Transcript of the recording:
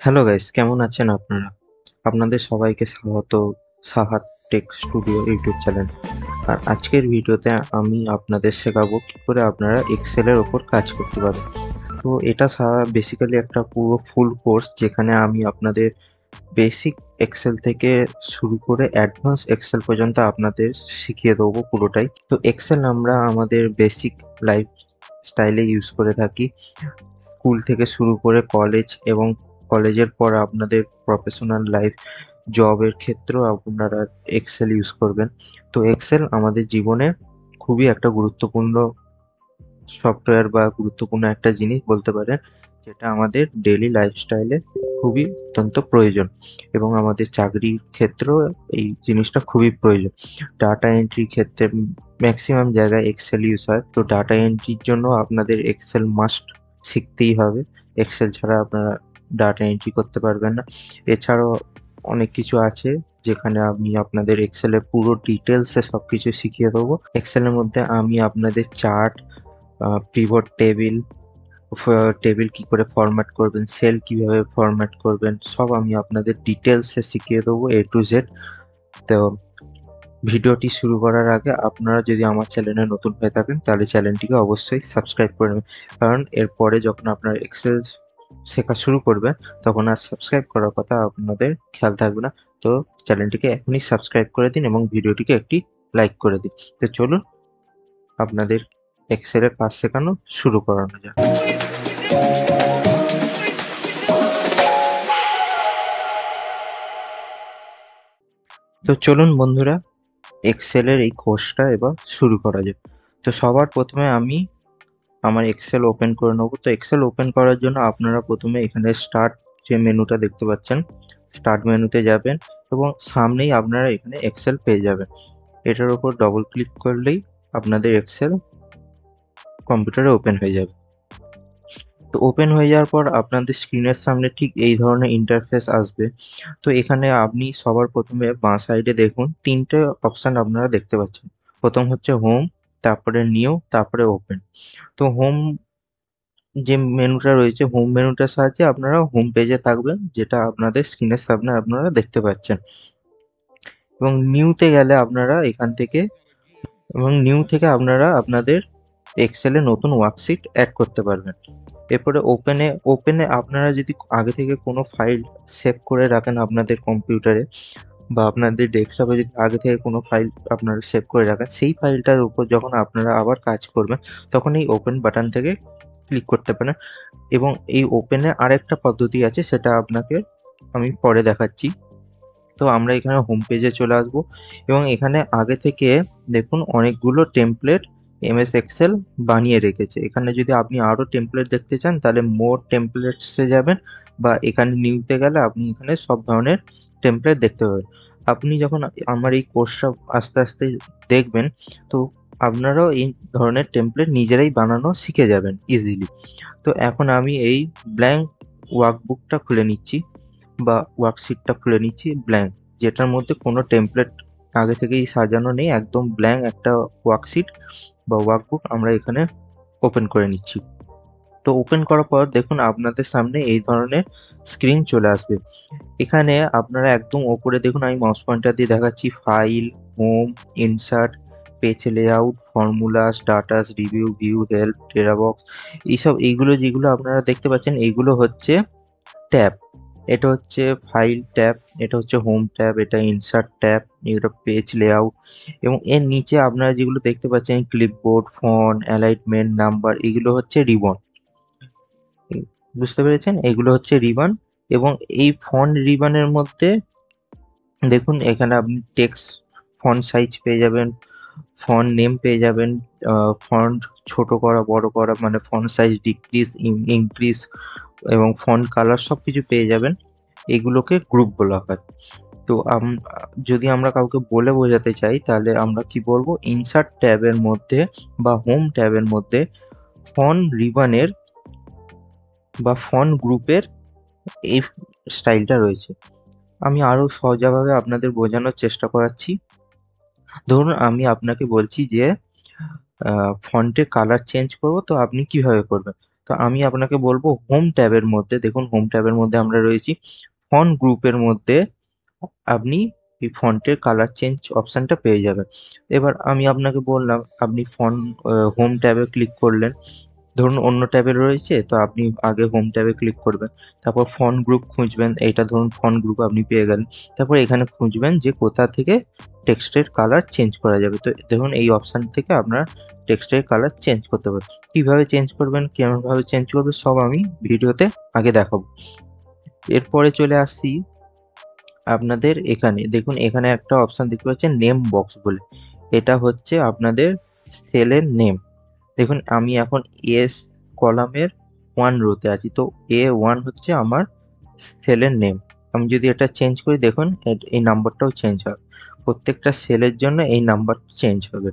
Hello guys, কেমন আছেন আপনারা? আপনাদের সবাইকে স্বাগত সাহাত টেক স্টুডিও ইউটিউব চ্যানেল। আর আজকের ভিডিওতে আমি আপনাদের শেখাবো কি করে আপনারা এক্সেলের ওপর কাজ করতে পারেন। তো এটা বেসিক্যালি একটা পুরো ফুল কোর্স, যেখানে আমি আপনাদের বেসিক এক্সেল থেকে শুরু করে অ্যাডভান্স এক্সেল পর্যন্ত আপনাদের শিখিয়ে দেবো পুরোটাই। তো এক্সেল আমরা আমাদের বেসিক লাইফ স্টাইলে ইউজ করে থাকি, স্কুল থেকে শুরু করে কলেজ, এবং কলেজের পর আপনাদের প্রফেশনাল লাইফ, জবের ক্ষেত্রেও আপনারা এক্সেল ইউজ করবেন। তো এক্সেল আমাদের জীবনে খুবই একটা গুরুত্বপূর্ণ সফটওয়্যার বা গুরুত্বপূর্ণ একটা জিনিস বলতে পারেন, যেটা আমাদের ডেইলি লাইফস্টাইলে খুবই অত্যন্ত প্রয়োজন, এবং আমাদের চাকরির ক্ষেত্রেও এই জিনিসটা খুবই প্রয়োজন। ডাটা এন্ট্রি ক্ষেত্রে ম্যাক্সিমাম জায়গায় এক্সেল ইউজ হয়। তো ডাটা এন্ট্রির জন্য আপনাদের এক্সেল মাস্ট শিখতেই হবে। এক্সেল ছাড়া আপনারা ডাটা এন্ট্রি করতে পারবেন না। এছাড়াও অনেক কিছু আছে, যেখানে আমি আপনাদের এক্সেলের পুরো ডিটেলসে সবকিছু শিখিয়ে দেবো। এক্সেলের মধ্যে আমি আপনাদের চার্ট, পিভট টেবিল, টেবিল কি করে ফরম্যাট করবেন, সেল কিভাবে ফরম্যাট করবেন, সব আমি আপনাদের ডিটেলসে শিখিয়ে দেবো এ টু জেড। তো ভিডিওটি শুরু করার আগে আপনারা যদি আমার চ্যানেলে নতুন হয়ে থাকেন, তাহলে চ্যানেলটিকে অবশ্যই সাবস্ক্রাইব করে নেবেন, কারণ এরপরে যখন আপনারা এক্সেল শেখা শুরু করবেন, তখন আর সাবস্ক্রাইব করার কথা আপনাদের খেয়াল থাকবে না। তো চ্যানেলটিকে এখনই সাবস্ক্রাইব করে দিন এবং ভিডিওটিকে একটি লাইক করে দিন। তো চলুন আপনাদের এক্সেলের কাজ শেখানো শুরু করানো যাক। তো চলুন বন্ধুরা, এক্সেলের এই কোর্সটা এবার শুরু করা যাক। তো সবার প্রথমে আমি আমার এক্সেল ওপেন করে নেবো। তো এক্সেল ওপেন করার জন্য আপনারা প্রথমে এখানে স্টার্ট যে মেনুটা দেখতে পাচ্ছেন, স্টার্ট মেনুতে যাবেন এবং সামনেই আপনারা এখানে এক্সেল পেয়ে যাবেন। এটার উপর ডবল ক্লিক করলেই আপনাদের এক্সেল কম্পিউটারে ওপেন হয়ে যাবে। তো ওপেন হয়ে যাওয়ার পর আপনাদের স্ক্রিনের সামনে ঠিক এই ধরনের ইন্টারফেস আসবে। তো এখানে আপনি সবার প্রথমে বাঁ সাইডে দেখুন, তিনটে অপশন আপনারা দেখতে পাচ্ছেন। প্রথম হচ্ছে হোম, তারপরে নিউ, তারপরে ওপেন। তো হোম যে মেনুটা রয়েছে, হোম মেনুটার সাহায্যে আপনারা হোম পেজে থাকবেন, যেটা আপনাদের স্ক্রিনের সামনে আপনারা দেখতে পাচ্ছেন। এবং নিউতে গেলে আপনারা এখান থেকে, এবং নিউ থেকে আপনারা আপনাদের এক্সেলে নতুন ওয়ার্কশিট অ্যাড করতে পারবেন। এরপরে ওপেনে, ওপেনে আপনারা যদি আগে থেকে কোনো ফাইল সেভ করে রাখেন আপনাদের কম্পিউটারে, বা আপনাদের ডেস্কটপে যদি আগে থেকে কোনো ফাইল আপনারা সেভ করে রাখেন, সেই ফাইলটার উপর যখন আপনারা আবার কাজ করবেন, তখন এই ওপেন বাটন থেকে ক্লিক করতে পারেন। এবং এই ওপেনে আরেকটা পদ্ধতি আছে, সেটা আপনাকে আমি পরে দেখাচ্ছি। তো আমরা এখানে হোম পেজে চলে আসব, এবং এখানে আগে থেকে দেখুন অনেকগুলো টেমপ্লেট এমএস এক্সেল বানিয়ে রেখেছে। এখানে যদি আপনি আরো টেমপ্লেট দেখতে চান, তাহলে মোর টেমপ্লেটসে যাবেন, বা এখানে নিউতে গেলে আপনি এখানে সব ধরনের টেমপ্লেট দেখতে পাবেন। আপনি যখন আমার এই কোর্সটা আস্তে আস্তে দেখবেন, তো আপনারাও এই ধরনের টেমপ্লেট নিজেরাই বানানো শিখে যাবেন ইজিলি। তো এখন আমি এই ব্ল্যাঙ্ক ওয়ার্কবুকটা খুলে নিচ্ছি, বা ওয়ার্কশিটটা খুলে নিচ্ছি ব্ল্যাঙ্ক, যেটার মধ্যে কোনো টেমপ্লেট আগে থেকেই সাজানো নেই, একদম ব্ল্যাঙ্ক একটা ওয়ার্কশিট বা ওয়ার্কবুক আমরা এখানে ওপেন করে নিচ্ছি। তো ওপেন করার পর দেখুন আপনাদের সামনে এই ধরনের স্ক্রিন চলে আসবে। এখানে আপনারা একদম ওপরে দেখুন, আমি মাউস পয়েন্টার দিয়ে দেখাচ্ছি, file, home, insert, page layout, formulas, datas, review, view, help, TeraBox, এইগুলো যেগুলো আপনারা দেখতে পাচ্ছেন, এইগুলো হচ্ছে ট্যাব। এটা হচ্ছে ফাইল ট্যাব, এটা হচ্ছে হোম ট্যাব, এটা ইনসার্ট ট্যাব, এটা পেজ লেআউট। এবং এর নিচে আপনারা যেগুলো দেখতে পাচ্ছেন, ক্লিপবোর্ড, ফন্ট, অ্যালাইনমেন্ট, নাম্বার, এগুলো হচ্ছে রিবন। বুঝতে পেরেছেন, এগুলো হচ্ছে রিবন। এবং এই ফন্ট রিবনের মধ্যে দেখুন, এখানে আপনি টেক্সট ফন্ট সাইজ পেয়ে যাবেন, ফন্ট নেম পেয়ে যাবেন, ফন্ট ছোট করা বড় করা, মানে ফন্ট সাইজ ডিক্রিজ ইনক্রিজ, এবং ফন্ট কালার সবকিছু পেয়ে যাবেন। এগুলোকে গ্রুপ বলা হয়। তো যদি আমরা কাউকে বলে বোঝাতে চাই, তাহলে আমরা কি বলবো, ইনসার্ট ট্যাবের মধ্যে বা হোম ট্যাবের মধ্যে ফন্ট রিবনের বা ফন্ট গ্রুপের এই স্টাইলটা রয়েছে। আমি আরো সহজভাবে আপনাদের বোঝানোর চেষ্টা করাচ্ছি। ধরুন আমি আপনাকে বলছি যে ফন্টের কালার চেঞ্জ করব, তো আপনি কিভাবে করবেন? তো আমি আপনাকে বলবো হোম ট্যাবের মধ্যে, দেখুন হোম ট্যাবের মধ্যে আমরা রয়েছি, ফন্ট গ্রুপের মধ্যে আপনি এই ফন্টের কালার চেঞ্জ অপশনটা পেয়ে যাবেন। এবার আমি আপনাকে বললাম আপনি ফন্ট হোম ট্যাবে ক্লিক করলেন, ধরুন অন্য ট্যাবে রয়েছে তো আপনি আগে হোম ট্যাবে ক্লিক করবেন, তারপর ফন্ট গ্রুপ খুঁজবেন, এইটা ধরুন ফন্ট গ্রুপ আপনি পেয়ে গেলেন, তারপর এখানে খুঁজবেন যে কোথা থেকে টেক্সটের কালার চেঞ্জ করা যাবে। তো দেখুন এই অপশন থেকে আপনার টেক্সটের কালার চেঞ্জ করতে পারবেন। কিভাবে চেঞ্জ করবেন, কেমন ভাবে চেঞ্জ করবেন, সব আমি ভিডিওতে আগে দেখাবো। এরপরে চলে আসছি আপনাদের এখানে, দেখুন এখানে একটা অপশন দেখতে পাচ্ছেন নেম বক্স বলে, এটা হচ্ছে আপনাদের সেলের নেম। দেখুন আমি এখন এস কলামের 1 রোতে আছি, তো A1 হচ্ছে আমার সেলের নেম। আমি যদি এটা চেঞ্জ করি দেখুন এই নাম্বারটাও চেঞ্জ হবে, প্রত্যেকটা সেলের জন্য এই নাম্বার চেঞ্জ হবে।